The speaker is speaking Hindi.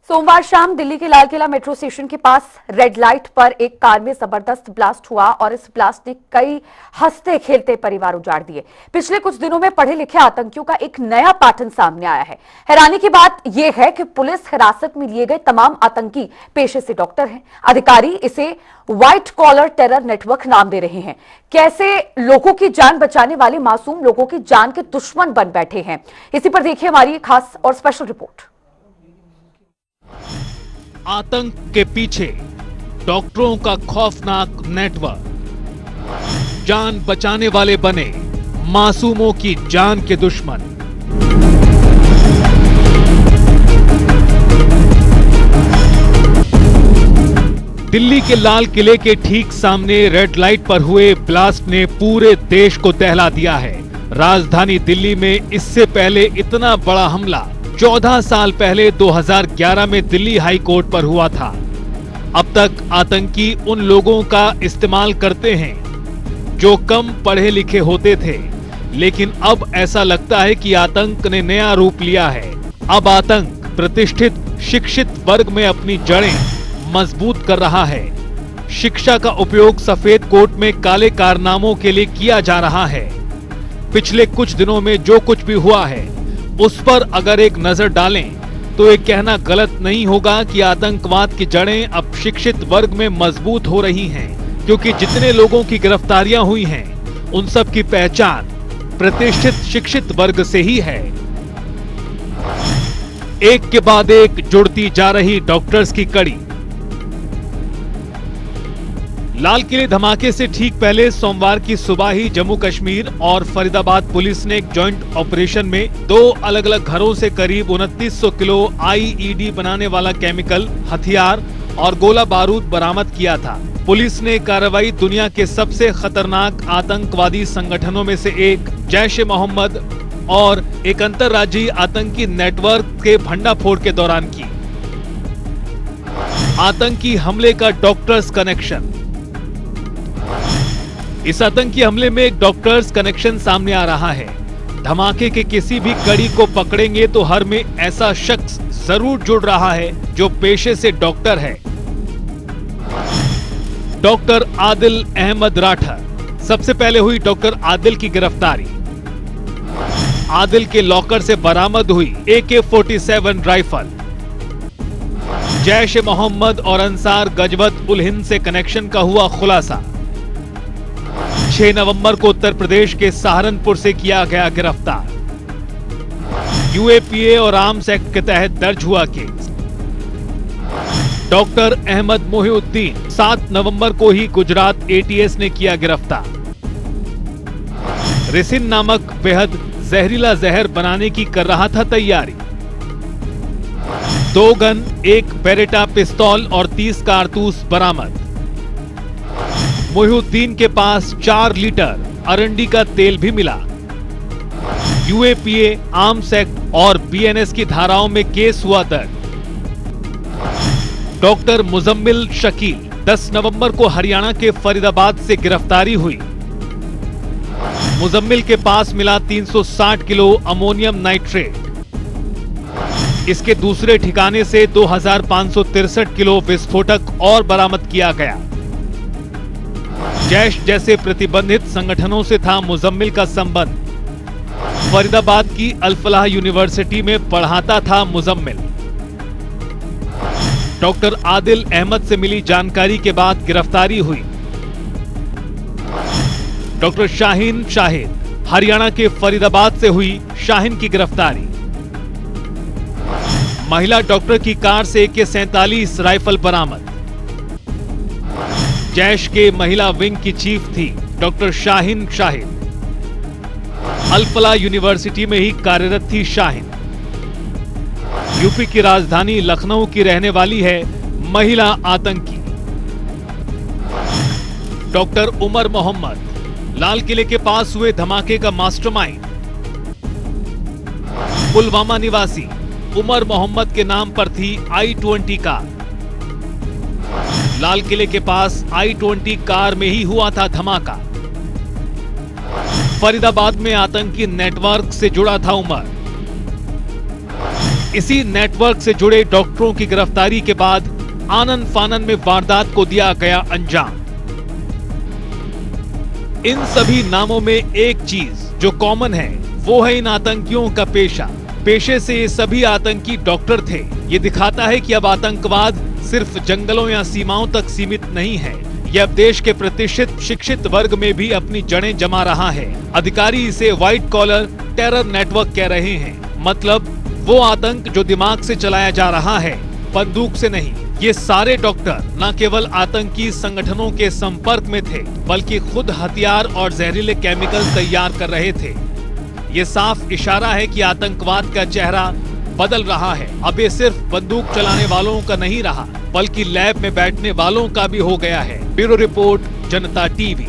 सोमवार शाम दिल्ली के लाल किला मेट्रो स्टेशन के पास रेड लाइट पर एक कार में जबरदस्त ब्लास्ट हुआ और इस ब्लास्ट ने कई हंसते खेलते परिवार उजाड़ दिए। पिछले कुछ दिनों में पढ़े लिखे आतंकियों का एक नया पैटर्न सामने आया है। हैरानी की बात यह है कि पुलिस हिरासत में लिए गए तमाम आतंकी पेशे से डॉक्टर हैं। अधिकारी इसे व्हाइट कॉलर टेरर नेटवर्क नाम दे रहे हैं। कैसे लोगों की जान बचाने वाले मासूम लोगों की जान के दुश्मन बन बैठे हैं, इसी पर देखिए हमारी खास और स्पेशल रिपोर्ट। आतंक के पीछे डॉक्टरों का खौफनाक नेटवर्क, जान बचाने वाले बने मासूमों की जान के दुश्मन। दिल्ली के लाल किले के ठीक सामने रेड लाइट पर हुए ब्लास्ट ने पूरे देश को दहला दिया है। राजधानी दिल्ली में इससे पहले इतना बड़ा हमला 14 साल पहले 2011 में दिल्ली हाई कोर्ट पर हुआ था। अब तक आतंकी उन लोगों का इस्तेमाल करते हैं जो कम पढ़े लिखे होते थे, लेकिन अब ऐसा लगता है कि आतंक ने नया रूप लिया है। अब आतंक प्रतिष्ठित शिक्षित वर्ग में अपनी जड़ें मजबूत कर रहा है। शिक्षा का उपयोग सफेद कोट में काले कारनामों के लिए किया जा रहा है। पिछले कुछ दिनों में जो कुछ भी हुआ है उस पर अगर एक नजर डालें तो ये कहना गलत नहीं होगा कि आतंकवाद की जड़ें अब शिक्षित वर्ग में मजबूत हो रही हैं, क्योंकि जितने लोगों की गिरफ्तारियां हुई हैं उन सब की पहचान प्रतिष्ठित शिक्षित वर्ग से ही है। एक के बाद एक जुड़ती जा रही डॉक्टर्स की कड़ी। लाल किले धमाके से ठीक पहले सोमवार की सुबह ही जम्मू कश्मीर और फरीदाबाद पुलिस ने एक जॉइंट ऑपरेशन में 2 अलग अलग घरों से करीब 2900 किलो आईईडी बनाने वाला केमिकल, हथियार और गोला बारूद बरामद किया था। पुलिस ने कार्रवाई दुनिया के सबसे खतरनाक आतंकवादी संगठनों में से एक जैश ए मोहम्मद और एक अंतर्राज्यीय आतंकी नेटवर्क के भंडाफोड़ के दौरान की। आतंकी हमले का डॉक्टर्स कनेक्शन। इस आतंकी हमले में एक डॉक्टर्स कनेक्शन सामने आ रहा है। धमाके के किसी भी कड़ी को पकड़ेंगे तो हर में ऐसा शख्स जरूर जुड़ रहा है जो पेशे से डॉक्टर है। डॉक्टर आदिल अहमद राठर। सबसे पहले हुई डॉक्टर आदिल की गिरफ्तारी। आदिल के लॉकर से बरामद हुई AK-47 राइफल। जैश ए मोहम्मद और अंसार गजवत उल हिंद से कनेक्शन का हुआ खुलासा। 6 नवंबर को उत्तर प्रदेश के सहारनपुर से किया गया गिरफ्तार। UAPA और आर्म्स एक्ट के तहत दर्ज हुआ केस। डॉक्टर अहमद मोहिउद्दीन 7 नवंबर को ही गुजरात ATS ने किया गिरफ्तार। रिसिन नामक बेहद जहरीला जहर बनाने की कर रहा था तैयारी। 2 गन, 1 बेरेटा पिस्तौल और 30 कारतूस बरामद। मोहिउद्दीन के पास 4 लीटर अरंडी का तेल भी मिला। UAPA, आर्म्स एक्ट और BNS की धाराओं में केस हुआ दर्ज। डॉक्टर मुजम्मिल शकील 10 नवंबर को हरियाणा के फरीदाबाद से गिरफ्तारी हुई। मुजम्मिल के पास मिला 360 किलो अमोनियम नाइट्रेट। इसके दूसरे ठिकाने से 2563 किलो विस्फोटक और बरामद किया गया। जैश जैसे प्रतिबंधित संगठनों से था मुजम्मिल का संबंध। फरीदाबाद की अल-फलाह यूनिवर्सिटी में पढ़ाता था मुजम्मिल। डॉक्टर आदिल अहमद से मिली जानकारी के बाद गिरफ्तारी हुई। डॉक्टर शाहीन शाहिद। हरियाणा के फरीदाबाद से हुई शाहीन की गिरफ्तारी। महिला डॉक्टर की कार से AK-47 राइफल बरामद। जैश के महिला विंग की चीफ थी डॉक्टर शाहीन शाहिद। अल-फलाह यूनिवर्सिटी में ही कार्यरत थी शाहीन। यूपी की राजधानी लखनऊ की रहने वाली है महिला आतंकी। डॉक्टर उमर मोहम्मद। लाल किले के पास हुए धमाके का मास्टरमाइंड। पुलवामा निवासी उमर मोहम्मद के नाम पर थी I-20 कार। लाल किले के पास I-20 कार में ही हुआ था धमाका। फरीदाबाद में आतंकी नेटवर्क से जुड़ा था उमर। इसी नेटवर्क से जुड़े डॉक्टरों की गिरफ्तारी के बाद आनन फानन में वारदात को दिया गया अंजाम। इन सभी नामों में एक चीज जो कॉमन है वो है इन आतंकियों का पेशा। पेशे से ये सभी आतंकी डॉक्टर थे। ये दिखाता है कि अब आतंकवाद सिर्फ जंगलों या सीमाओं तक सीमित नहीं है, यह अब देश के प्रतिष्ठित शिक्षित वर्ग में भी अपनी जड़ें जमा रहा है। अधिकारी इसे व्हाइट कॉलर टेरर नेटवर्क कह रहे हैं। मतलब वो आतंक जो दिमाग से चलाया जा रहा है, बंदूक से नहीं। ये सारे डॉक्टर न केवल आतंकी संगठनों के संपर्क में थे, बल्कि खुद हथियार और जहरीले केमिकल तैयार कर रहे थे। ये साफ इशारा है कि आतंकवाद का चेहरा बदल रहा है। अब ये सिर्फ बंदूक चलाने वालों का नहीं रहा, बल्कि लैब में बैठने वालों का भी हो गया है। ब्यूरो रिपोर्ट, जनता टीवी।